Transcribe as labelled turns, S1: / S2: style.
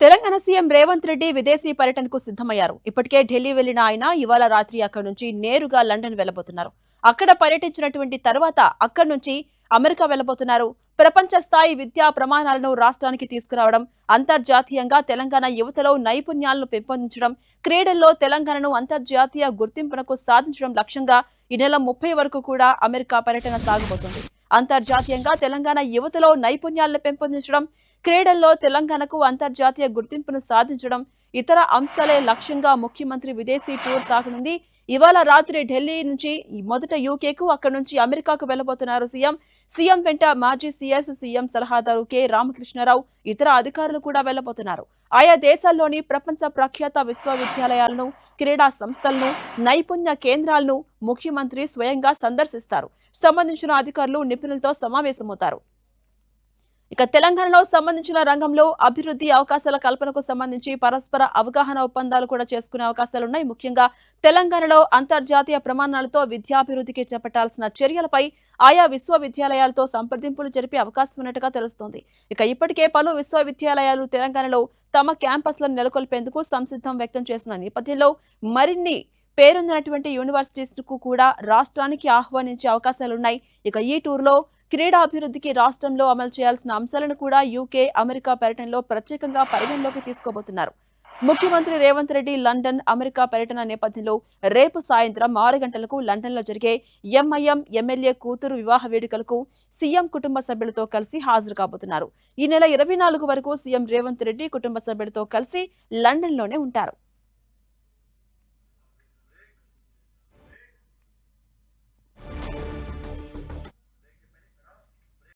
S1: Telangana CM Revanth Reddy విదేశీ పర్యటనకు సిద్ధమయ్యారు. ఇప్పటికే ఢిల్లీ వెళ్లిన ఆయన ఇవాళ రాత్రి అక్కడి నుంచి నేరుగా లండన్ వెళ్లబోతున్నారు. అక్కడ పర్యటించినటువంటి తర్వాత అక్కడి నుంచి అమెరికా వెళ్లబోతున్నారు. ప్రపంచ స్థాయి విద్యా ప్రమాణాలను రాష్ట్రానికి తీసుకురావడం, అంతర్జాతీయంగా తెలంగాణ యువతలో నైపుణ్యాలను పెంపొందించడం, క్రీడల్లో తెలంగాణను అంతర్జాతీయ గుర్తింపునకు సాధించడం లక్ష్యంగా ఈ నెల 30 వరకు కూడా అమెరికా పర్యటన సాగబోతోంది. అంతర్జాతీయంగా తెలంగాణ యువతలో నైపుణ్యాలను పెంపొందించడం, క్రీడల్లో తెలంగాణకు అంతర్జాతీయ గుర్తింపును సాధించడం, ఇతర అంశాలే లక్ష్యంగా ముఖ్యమంత్రి విదేశీ టూర్ సాగనుంది. ఇవాళ రాత్రి ఢిల్లీ నుంచి మొదట యూకేకు, అక్కడి నుంచి అమెరికాకు వెళ్లబోతున్నారు సీఎం. సీఎం వెంట మాజీ సీఎస్, సీఎం సలహాదారు కె రామకృష్ణారావు, ఇతర అధికారులు కూడా వెళ్లబోతున్నారు. ఆయా దేశాల్లోని ప్రపంచ ప్రఖ్యాత విశ్వవిద్యాలయాలను, క్రీడా సంస్థలను, నైపుణ్య కేంద్రాలను ముఖ్యమంత్రి స్వయంగా సందర్శిస్తారు. సంబంధించిన అధికారులు, నిపుణులతో సమావేశమవుతారు. ఇక తెలంగాణలో సంబంధించిన రంగంలో అభివృద్ధి అవకాశాల కల్పనకు సంబంధించి పరస్పర అవగాహన ఒప్పందాలు కూడా చేసుకునే అవకాశాలున్నాయి. ముఖ్యంగా తెలంగాణలో అంతర్జాతీయ ప్రమాణాలతో విద్యాభివృద్ధికి చేపట్టాల్సిన చర్యలపై ఆయా విశ్వవిద్యాలయాలతో సంప్రదింపులు జరిపే అవకాశం ఉన్నట్టుగా తెలుస్తోంది. ఇక ఇప్పటికే పలు విశ్వవిద్యాలయాలు తెలంగాణలో తమ క్యాంపస్లను నెలకొల్పేందుకు సంసిద్ధం వ్యక్తం చేసిన నేపథ్యంలో మరిన్ని పేరొందినటువంటి యూనివర్సిటీస్ కు కూడా రాష్ట్రానికి ఆహ్వానించే అవకాశాలున్నాయి. ఇక ఈ టూర్లో క్రీడాభివృద్ధికి రాష్ట్రంలో అమలు చేయాల్సిన అంశాలను కూడా యూకే, అమెరికా పర్యటనలో ప్రత్యేకంగా పరిగణలోకి తీసుకోబోతున్నారు. ముఖ్యమంత్రి రేవంత్ రెడ్డి లండన్, అమెరికా పర్యటన నేపథ్యంలో రేపు సాయంత్రం 6 గంటలకు లండన్లో జరిగే ఎంఐఎం ఎమ్మెల్యే కూతురు వివాహ వేడుకలకు సీఎం కుటుంబ సభ్యులతో కలిసి హాజరు కాబోతున్నారు. ఈ నెల 24 వరకు సీఎం రేవంత్ రెడ్డి కుటుంబ సభ్యులతో కలిసి లండన్లోనే ఉంటారు.